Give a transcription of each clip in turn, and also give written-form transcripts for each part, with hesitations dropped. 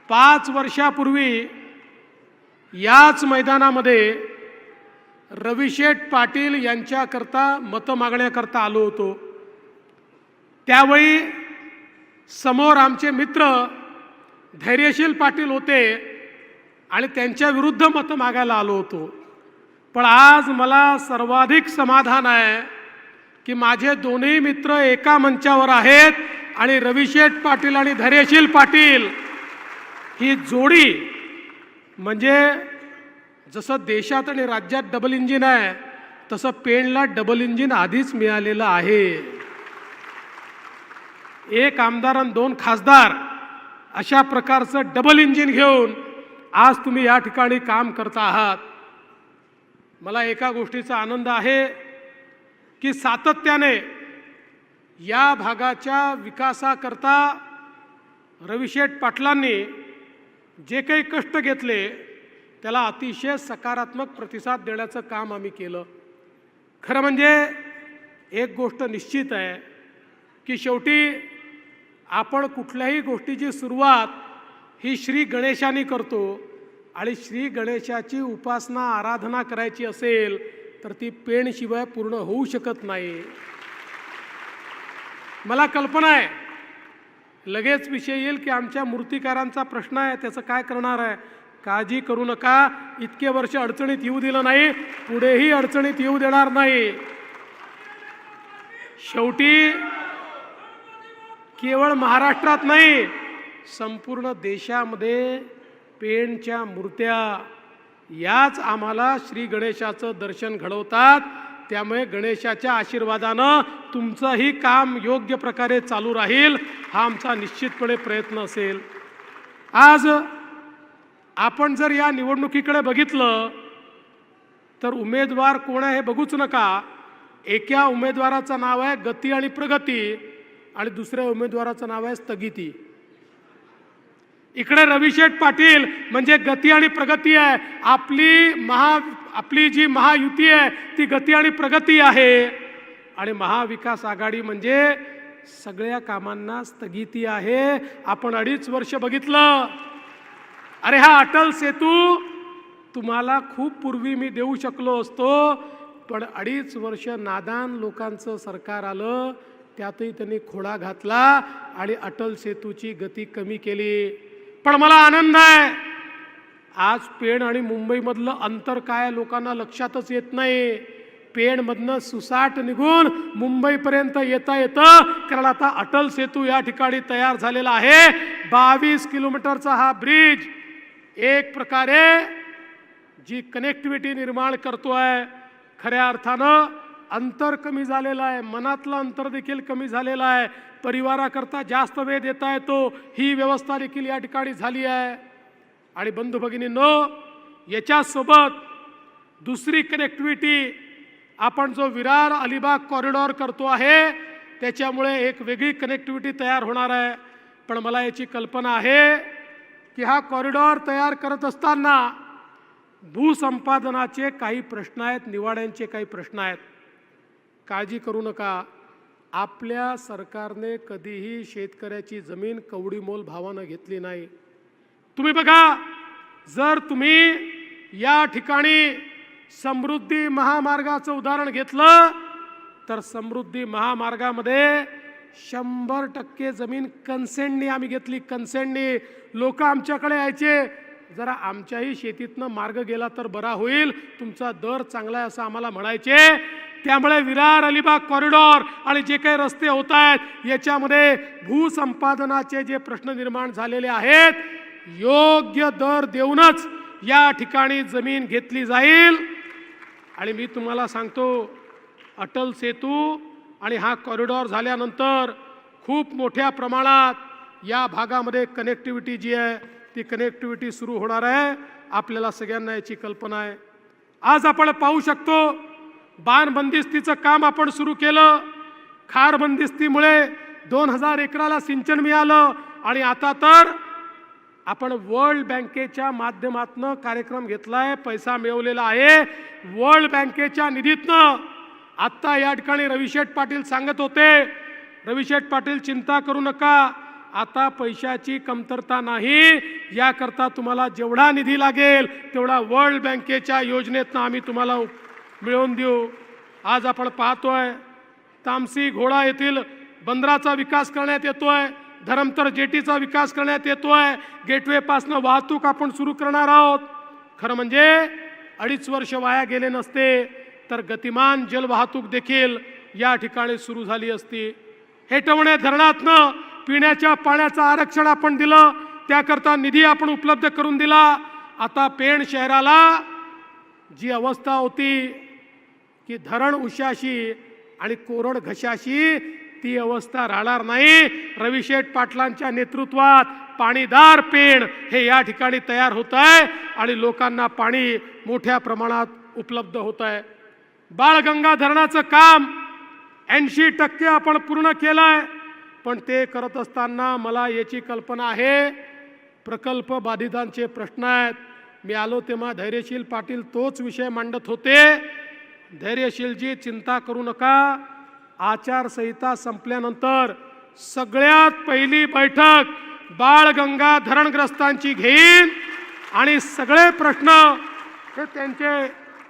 5 वर्षापूर्वी याच मैदानामध्ये रविशेठ पाटील यांच्याकरता मतं मागण्याकरता आलो होतो। त्यावेळी समोर आमचे मित्र धैर्यशील पाटील होते आणि त्यांच्या विरुद्ध मतं मागायला आलो होतो। पण आज मला सर्वाधिक समाधान आहे की माझे दोन्ही मित्र एका मंचावर आहेत आणि रविशेठ पाटील आणि धैर्यशील पाटील ही जोडी म्हणजे जसं देशात आणि राज्यात डबल इंजिन आहे तसं पेणला डबल इंजिन आधीच मिळालेलं आहे। एक आमदार आणि 2 खासदार अशा प्रकारचं डबल इंजिन घेऊन आज तुम्ही या ठिकाणी काम करता आहात। मला एका गोष्टीचा आनंद आहे की सातत्याने या भागाच्या विकासाकरता रविशेठ पाटलांनी जे काही कष्ट घेतले त्याला अतिशय सकारात्मक प्रतिसाद देण्याचं काम आम्ही केलं। खरं म्हणजे एक गोष्ट निश्चित आहे की शेवटी आपण कुठल्याही गोष्टीची सुरुवात ही श्री गणेशाने करतो आणि श्री गणेशाची उपासना आराधना करायची असेल तर ती पेणशिवाय पूर्ण होऊ शकत नाही। मला कल्पना आहे लगेच विषय येईल की आमच्या मूर्तिकारांचा प्रश्न आहे त्याचं काय करणार आहे। काळजी करू नका, इतके वर्ष अडचणीत येऊ दिलं नाही, पुढेही अडचणीत येऊ देणार नाही। शेवटी केवळ महाराष्ट्रात नाही संपूर्ण देशामध्ये पेणच्या मूर्त्या याच आम्हाला श्री गणेशाचं दर्शन घडवतात। त्यामुळे गणेशाच्या आशीर्वादानं तुमचंही काम योग्य प्रकारे चालू राहील हा आमचा निश्चितपणे प्रयत्न असेल। आज आपण जर या निवडणुकीकडे बघितलं तर उमेदवार कोण आहे हे बघूच नका। एका उमेदवाराचं नाव आहे गती आणि प्रगती आणि दुसऱ्या उमेदवाराचं नाव आहे स्थगिती। इकडे रविशेठ पाटील म्हणजे गती आणि प्रगती आहे। आपली जी महायुती आहे ती गती आणि प्रगती आहे आणि महाविकास आघाडी म्हणजे सगळ्या कामांना स्थगिती आहे। आपण 2.5 वर्ष बघितलं, अरे हा अटल सेतू तुम्हाला खूप पूर्वी मी देऊ शकलो असतो, पण 2.5 वर्ष नादान लोकांचं सरकार आलं, त्यातही त्यांनी खोडा घातला आणि अटल सेतूची गती कमी केली। पण मला आनंद आहे आज पेण आणि मुंबईमधलं अंतर काय लोकांना लक्षातच येत नाही। पेणमधनं सुसाट निघून मुंबईपर्यंत येता येतं, कारण आता अटल सेतू या ठिकाणी तयार झालेला आहे। 22 किलोमीटरचा हा ब्रिज एक प्रकारे जी कनेक्टिव्हिटी निर्माण करतोय, खऱ्या अर्थानं अंतर कमी झालेलं आहे, मनातलं अंतर देखील कमी झालेलं आहे, परिवाराकरता जास्त वेळ देता येतो ही व्यवस्था देखील या ठिकाणी झाली आहे। आणि बंधू भगिनींनो, याच्यासोबत दुसरी कनेक्टिव्हिटी आपण जो विरार अलिबाग कॉरिडॉर करतो आहे त्याच्यामुळे एक वेगळी कनेक्टिव्हिटी तयार होणार आहे। पण मला याची कल्पना आहे की हा कॉरिडॉर तयार करत असताना भूसंपादनाचे काही प्रश्न आहेत, निवाड्यांचे काही प्रश्न आहेत। काळजी करू नका, आपल्या सरकारने कधीही शेतकऱ्याची जमीन कवडीमोल भावानं घेतली नाही। तुम्ही बघा, जर तुम्ही या ठिकाणी समृद्धी महामार्गाचं उदाहरण घेतलं तर समृद्धी महामार्गामध्ये 100% जमीन कन्सेंटनी आम्ही घेतली। कन्सेंटनी लोक आमच्याकडे यायचे, जरा आमच्याही शेतीतनं मार्ग गेला तर बरा होईल, तुमचा दर चांगला आहे असं आम्हाला म्हणायचे। त्यामुळे विरार अलिबाग कॉरिडॉर आणि जे काही रस्ते होत आहेत याच्यामध्ये भूसंपादनाचे जे प्रश्न निर्माण झालेले आहेत, योग्य दर देऊनच या ठिकाणी जमीन घेतली जाईल। आणि मी तुम्हाला सांगतो, अटल सेतू आणि हा कॉरिडॉर झाल्यानंतर खूप मोठ्या प्रमाणात या भागामध्ये कनेक्टिव्हिटी जी आहे ती कनेक्टिव्हिटी सुरू होणार आहे। आपल्याला सगळ्यांना याची कल्पना आहे। आज आपण पाहू शकतो बाण बंदिस्तीचं काम आपण सुरू केलं। खार बंदिस्तीमुळे 2000 एकराला सिंचन मिळालं आणि आता तर आपण वर्ल्ड बँकेच्या माध्यमातून कार्यक्रम घेतलाय, पैसा मिळवलेला आहे। वर्ल्ड बँकेच्या निधीतनं आता या ठिकाणी रविशेठ पाटील सांगत होते, रविशेठ पाटील चिंता करू नका, आता पैशाची कमतरता नाही, याकरता तुम्हाला जेवढा निधी लागेल तेवढा वर्ल्ड बँकेच्या योजनेतनं आम्ही तुम्हाला मिळवून देऊ. आज आपण पाहतोय तामसी घोडा येथील बंदराचा विकास करण्यात येतोय, धरमतर जेटीचा विकास करण्यात येतोय, गेटवे पासनं वाहतूक आपण सुरू करणार आहोत. खरं म्हणजे 2.5 वर्ष वाया गेले नसते तर गतिमान जलवाहतूक देखील या ठिकाणी सुरू झाली असती. हेटवणे धरणातनं पिण्याच्या पाण्याचं आरक्षण आपण दिलं, त्याकरता निधी आपण उपलब्ध करून दिला. आता पेण शहराला जी अवस्था होती की धरण उशाशी आणि कोरड घशाशी, ती अवस्था राहणार नाही. रविशेठ पाटलांच्या नेतृत्वात पाणीदार पेण हे या ठिकाणी तयार होत आहे आणि लोकांना पाणी मोठ्या प्रमाणात उपलब्ध होत आहे. बाळगंगा धरणाचं काम 80% आपण पूर्ण केलंय. पण ते करत असताना मला याची कल्पना आहे, प्रकल्प बाधितांचे प्रश्न आहेत. मी आलो तेव्हा धैर्यशील पाटील तोच विषय मांडत होते. धैर्यशीलजी चिंता करू नका, आचारसंहिता संपल्यानंतर सगळ्यात पहिली बैठक बाळगंगा धरणग्रस्तांची घेईन आणि सगळे प्रश्न हे त्यांचे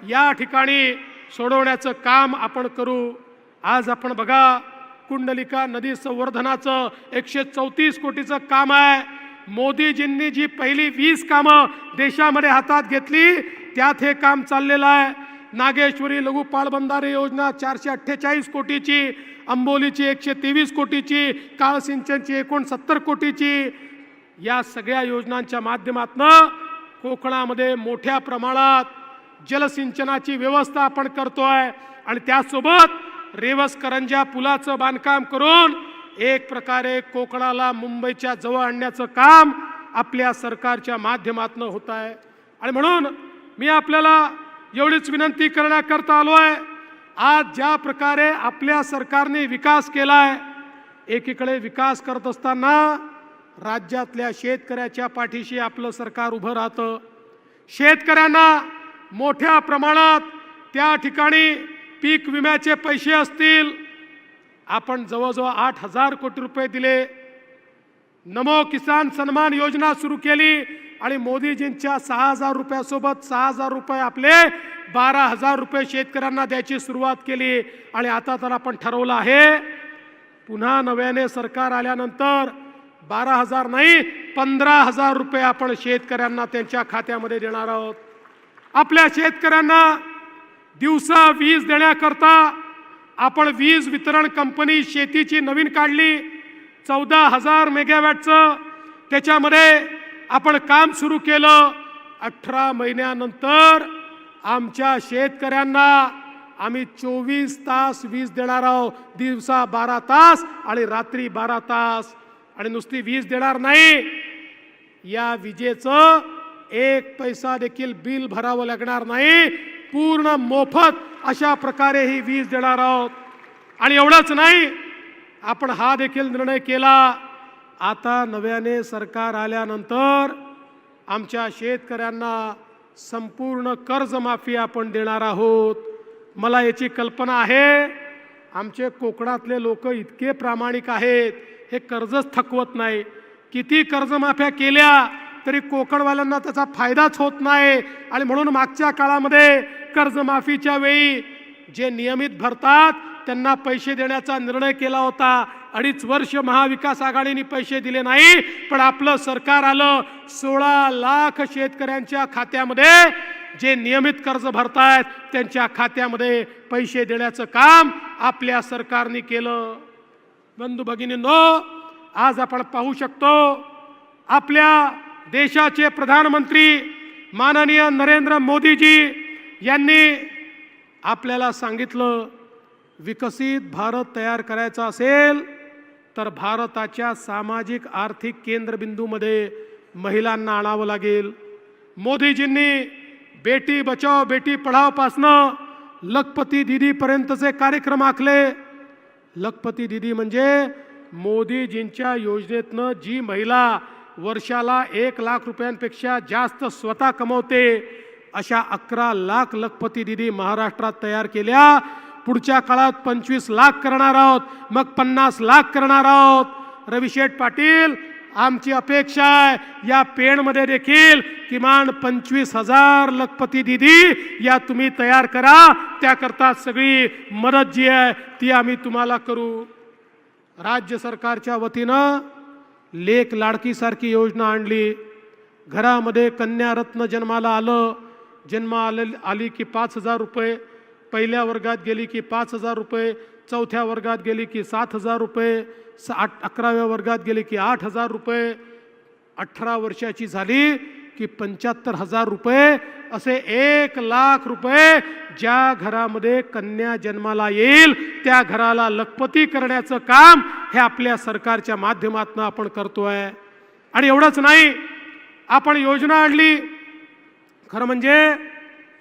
या ठिकाणी सोडवण्याचं काम आपण करू. आज आपण बघा, कुंडलिका नदी संवर्धनाचं 134 कोटीचं काम आहे. मोदीजींनी जी पहिली 20 कामं देशामध्ये हातात घेतली त्यात हे काम चाललेलं आहे. नागेश्वरी लघु पाटबंधारे योजना 448 कोटीची, अंबोलीची 123 कोटीची, काळ सिंचनची 69 कोटीची. या सगळ्या योजनांच्या माध्यमातून कोकणामध्ये मोठ्या प्रमाणात जलसिंचनाची व्यवस्था आपण करतोय आणि त्यासोबत रेवस करंजा पुलाचं बांधकाम करून एक प्रकारे कोकणाला मुंबईच्या जवळ आणण्याचं काम आपल्या सरकारच्या माध्यमातून होत आहे. आणि म्हणून मी आपल्याला एवढीच विनंती करण्याकरता आलो आहे. आज ज्या प्रकारे आपल्या सरकारने विकास केलाय, एकीकडे विकास करत असताना राज्यातल्या शेतकऱ्याच्या पाठीशी आपलं सरकार उभं राहतं. शेतकऱ्यांना मोठ्या प्रमाणात त्या ठिकाणी पीक विम्याचे पैसे असतील, आपण जवळजवळ 8,000 कोटी रुपये दिले. नमो किसान सन्मान योजना सुरू केली आणि मोदीजींच्या 6,000 रुपयासोबत 6,000 रुपये आपले 12,000 रुपये शेतकऱ्यांना द्यायची सुरुवात केली. आणि आता तर आपण ठरवलं आहे, पुन्हा नव्याने सरकार आल्यानंतर 12,000 नाही 15,000 रुपये आपण शेतकऱ्यांना त्यांच्या खात्यामध्ये देणार आहोत. आपल्या शेतकऱ्यांना दिवसा वीज देण्याकरता आपण वीज वितरण कंपनी शेतीची नवीन काढली, 14,000 मेगावॅटचं. त्याच्यामध्ये आपण काम सुरू केलं. 18 महिन्यानंतर आमच्या शेतकऱ्यांना आम्ही 24 तास वीज देणार आहोत, दिवसा 12 तास आणि रात्री 12 तास. आणि नुसती वीज देणार नाही, या विजेचं 1 पैसा देखील बिल भरावं लागणार नाही, पूर्ण मोफत अशा प्रकारे ही वीज देणार आहोत. आणि एवढंच नाही, आपण हा देखील निर्णय केला, आता नव्याने सरकार आल्यानंतर आमच्या शेतकऱ्यांना संपूर्ण कर्जमाफी आपण देणार आहोत. मला याची कल्पना आहे, आमचे कोकणातले लोक इतके प्रामाणिक आहेत, हे कर्जच थकवत नाही. किती कर्जमाफ्या केल्या तरी कोकणवाल्यांना त्याचा फायदाच होत नाही. आणि म्हणून मागच्या काळामध्ये कर्जमाफीच्या वेळी जे नियमित भरतात त्यांना पैसे देण्याचा निर्णय केला होता. 2.5 वर्ष महाविकास आघाडीने पैसे दिले नाही, पण आपलं सरकार आलं. 16 लाख शेतकऱ्यांच्या खात्यामध्ये जे नियमित कर्ज भरतायत त्यांच्या खात्यामध्ये पैसे देण्याचं काम आपल्या सरकारने केलं. बंधू भगिनींनो, आज आपण पाहू शकतो आपल्या देशाचे प्रधानमंत्री माननीय नरेंद्र मोदीजी यांनी आपल्याला सांगितलं, विकसित भारत तयार करायचा असेल तर भारताच्या सामाजिक आर्थिक केंद्रबिंदूमध्ये महिलांना आणावं लागेल. मोदीजींनी बेटी बचाओ बेटी पढाओ पासनं लखपती दीदीपर्यंतचे कार्यक्रम आखले. लखपती दीदी म्हणजे मोदीजींच्या योजनेतनं जी महिला वर्षाला 1 लाख रुपयांपेक्षा जास्त स्वतः कमवते, अशा 11 लाख लखपती दीदी महाराष्ट्रात तयार केल्या. पुढच्या काळात 25 लाख करणार आहोत, मग 50 लाख करणार आहोत. रविशेठ पाटील, आमची अपेक्षा आहे या पेणमध्ये देखील किमान 25,000 लखपती दीदी या तुम्ही तयार करा। त्याकरता सगळी मदत जी आहे ती आम्ही तुम्हाला करू। राज्य सरकारच्या वतीनं लेक लाडकी सारखी योजना आणली। घरामध्ये कन्या रत्न जन्माला आलं, आली की 5,000 रुपये, पहिल्या वर्गात गेली की 5,000 रुपये, चौथ्या वर्गात गेली की 7,000 रुपये, 11व्या वर्गात गेली की 8,000 रुपये, 18 वर्षाची झाली की 75,000 रुपये, असे 1,00,000 रुपये ज्या घरामध्ये कन्या जन्माला येईल त्या घराला लखपती करण्याचं काम हे आपल्या सरकारच्या माध्यमातून आपण करतोय। आणि एवढंच नाही, आपण योजना आणली। खरं म्हणजे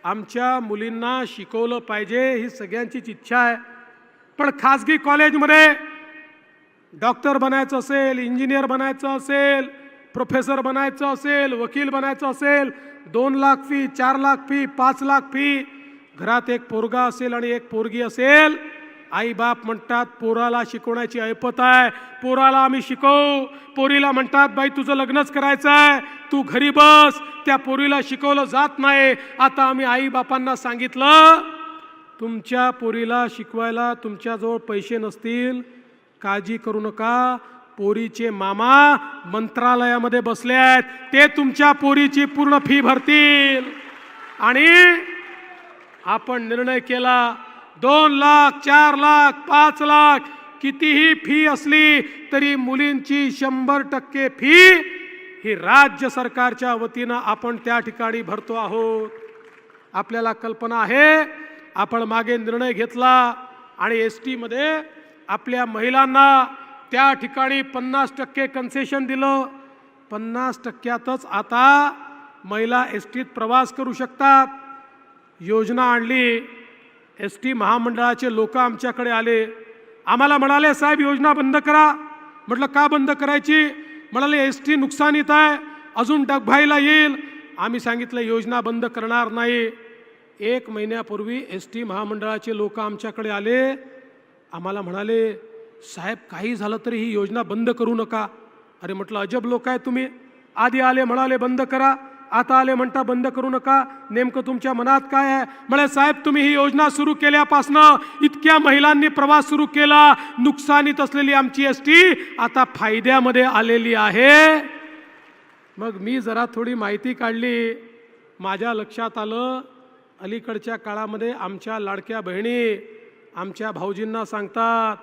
आमच्या मुलींना शिकवलं पाहिजे ही सगळ्यांचीच इच्छा आहे, पण खाजगी कॉलेजमध्ये डॉक्टर बनायचं असेल, इंजिनियर बनायचं असेल, प्रोफेसर बनायचं असेल, वकील बनायचं असेल, 2 lakh fee, 4 lakh fee, 5 lakh fee, घरात एक पोरगा असेल आणि एक पोरगी असेल, आई बाप म्हणतात पोराला शिकवण्याची ऐपत आहे, पोराला आम्ही शिकवू, पोरीला म्हणतात बाई तुझं लग्नच करायचं आहे, तू घरी बस, त्या पोरीला शिकवलं जात नाही। आता आम्ही आई बापांना सांगितलं तुमच्या पोरीला शिकवायला तुमच्याजवळ पैसे नसतील, काळजी करू नका, पोरीचे मामा मंत्रालयामध्ये बसले आहेत, ते तुमच्या पोरीची पूर्ण फी भरतील। आणि आपण निर्णय केला 2 लाख, 4 लाख, 5 लाख कितीही फी असली तरी मुलींची 100% फी ही राज्य सरकारच्या वतीनं आपण त्या ठिकाणी भरतो आहोत। आपल्याला कल्पना आहे, आपण मागे निर्णय घेतला आणि एसटी मध्ये आपल्या महिलांना त्या ठिकाणी 50% कन्सेशन दिलं। 50%तच आता महिला एसटीत प्रवास करू शकतात। योजना आणली, एसटी महामंडळाचे लोक आमच्याकडे आले, आम्हाला म्हणाले साहेब योजना बंद करा। म्हटलं का बंद करायची? म्हणाले एसटी नुकसानीत आहे, अजून डगभाईला येईल। आम्ही सांगितलं योजना बंद करणार नाही। 1 महिन्यापूर्वी एसटी महामंडळाचे लोक आमच्याकडे आले, आम्हाला म्हणाले साहेब काही झालं तरी ही योजना बंद करू नका। अरे म्हटलं अजब लोक आहे तुम्ही, आधी आले म्हणाले बंद करा, आता आले म्हणता बंद करू नका, नेमकं तुमच्या मनात काय आहे? म्हणे साहेब तुम्ही ही योजना सुरू केल्यापासनं इतक्या महिलांनी प्रवास सुरू केला, नुकसानीत असलेली आमची एसटी आता फायद्यामध्ये आलेली आहे। मग मी जरा थोडी माहिती काढली, माझ्या लक्षात आलं अलीकडच्या काळामध्ये आमच्या लाडक्या बहिणी आमच्या भाऊजींना सांगतात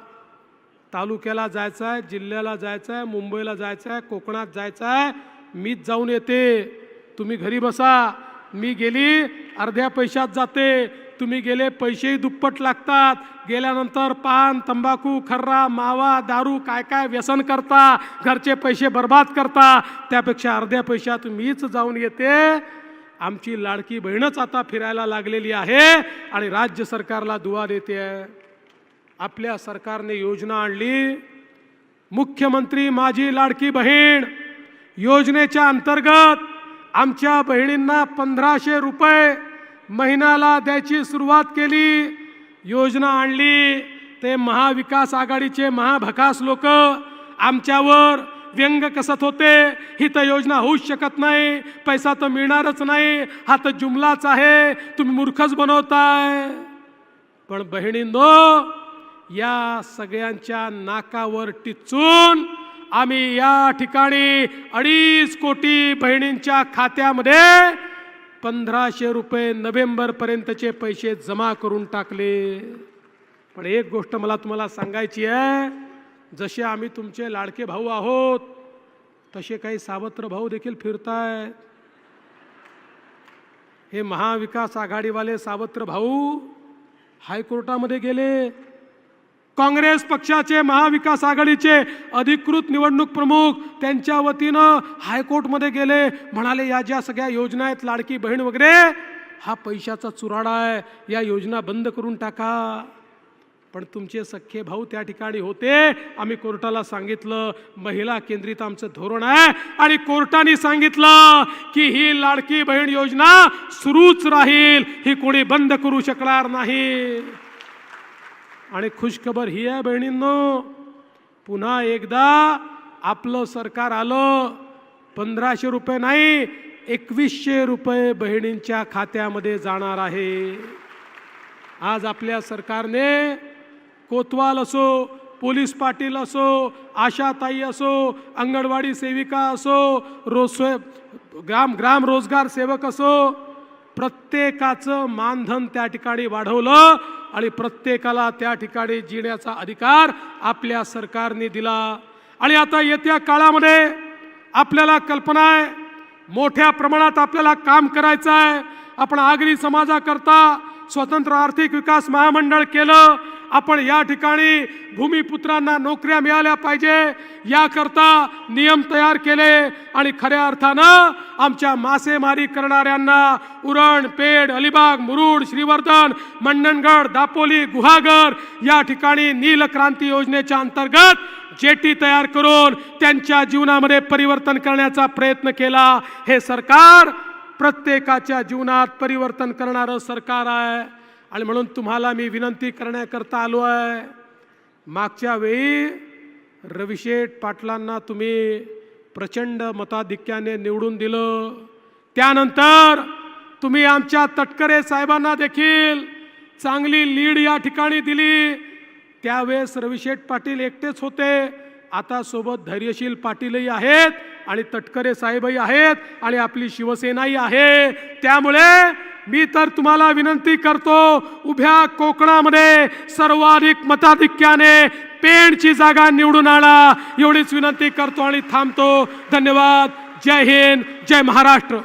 तालुक्याला जायचं आहे, जिल्ह्याला जायचं आहे, मुंबईला जायचं आहे, कोकणात जायचं आहे, मीच जाऊन येते, तुम्ही घरी बसा। मी गेली अर्ध्या पैशात जाते, तुम्ही गेले पैसेही दुप्पट लागतात, गेल्यानंतर पान, तंबाखू, खर्रा, मावा, दारू काय काय व्यसन करता, घरचे पैसे बर्बाद करता, त्यापेक्षा अर्ध्या पैशात मीच जाऊन येते। आमची लाडकी बहीणच आता फिरायला लागलेली आहे आणि राज्य सरकारला दुवा देते आहे। आपल्या सरकारने योजना आणली, मुख्यमंत्री माझी लाडकी बहीण योजनेच्या अंतर्गत आमच्या बहिणींना 1,500 रुपये महिन्याला द्यायची सुरुवात केली। योजना आणली ते महाविकास आघाडीचे महाभकास लोक आमच्यावर व्यंग कसत होते, ही तर योजना होऊच शकत नाही, पैसा तर मिळणारच नाही, हा तर जुमलाच आहे, तुम्ही मूर्खच बनवताय। पण बहिणींनो, या सगळ्यांच्या नाकावर टिचून आम्ही या ठिकाणी 2.5 कोटी बहिणींच्या खात्यामध्ये 1,500 रुपये नोव्हेंबर पर्यंतचे पैसे जमा करून टाकले। पण एक गोष्ट मला तुम्हाला सांगायची आहे, जसे आम्ही तुमचे लाडके भाऊ आहोत तसे काही सावत्र भाऊ देखील फिरतायत। हे महाविकास आघाडीवाले सावत्र भाऊ हायकोर्टामध्ये गेले, काँग्रेस पक्षाचे महाविकास आघाडीचे अधिकृत निवडणूक प्रमुख त्यांच्या वतीनं हायकोर्टमध्ये गेले, म्हणाले या ज्या सगळ्या योजना आहेत लाडकी बहीण वगैरे हा पैशाचा चुराडा आहे, या योजना बंद करून टाका। पण तुमचे सख्खे भाऊ त्या ठिकाणी होते, आम्ही कोर्टाला सांगितलं महिला केंद्रित आमचं धोरण आहे आणि कोर्टाने सांगितलं की ही लाडकी बहीण योजना सुरूच राहील, ही कोणी बंद करू शकणार नाही। आणि खुशखबर ही आहे बहिणींनो, पुन्हा एकदा आपलं सरकार आलं 1500 रुपये नाही 2100 रुपये बहिणींच्या खात्यामध्ये जाणार आहे। आज आपल्या सरकारने कोतवाल असो, पोलीस पाटील असो, आशाताई असो, अंगणवाडी सेविका असो, ग्राम रोजगार सेवक असो, प्रत्येकाचं मानधन त्या ठिकाणी वाढवलं आणि प्रत्येकाला त्या ठिकाणी जिण्याचा अधिकार आपल्या सरकारने दिला। आणि आता येत्या काळामध्ये आपल्याला कल्पना आहे, मोठ्या प्रमाणात आपल्याला काम करायचं आहे। आपण आगरी समाजाकरता स्वतंत्र आर्थिक विकास महामंडळ केलं। आपण या ठिकाणी भूमिपुत्रांना नोकऱ्या मिळाल्या पाहिजे याकरता नियम तयार केले आणि खऱ्या अर्थानं आमच्या मासेमारी करणाऱ्यांना उरण, पेड, अलिबाग, मुरुड, श्रीवर्धन, मंडणगड, दापोली, गुहागर या ठिकाणी नील क्रांती योजनेच्या अंतर्गत जेटी तयार करून त्यांच्या जीवनामध्ये परिवर्तन करण्याचा प्रयत्न केला। हे सरकार प्रत्येकाच्या जीवनात परिवर्तन करणारं सरकार आहे आणि म्हणून तुम्हाला मी विनंती करण्याकरता आलो आहे। मागच्या वेळी रविशेठ पाटलांना तुम्ही प्रचंड मताधिक्याने निवडून दिलं, त्यानंतर तुम्ही आमच्या तटकरे साहेबांना देखील चांगली लीड या ठिकाणी दिली। त्यावेळेस रविशेठ पाटील एकटेच होते, आता सोबत धैर्यशील पाटीलही आहेत आणि तटकरे साहेबही आहेत आणि आपली शिवसेनाही आहे। त्यामुळे मी तर तुम्हाला विनंती करतो, उभ्या कोकणामध्ये सर्वाधिक मताधिक्याने पेणची जागा निवडून आणा एवढीच विनंती करतो आणि थांबतो। धन्यवाद। जय हिंद, जय महाराष्ट्र।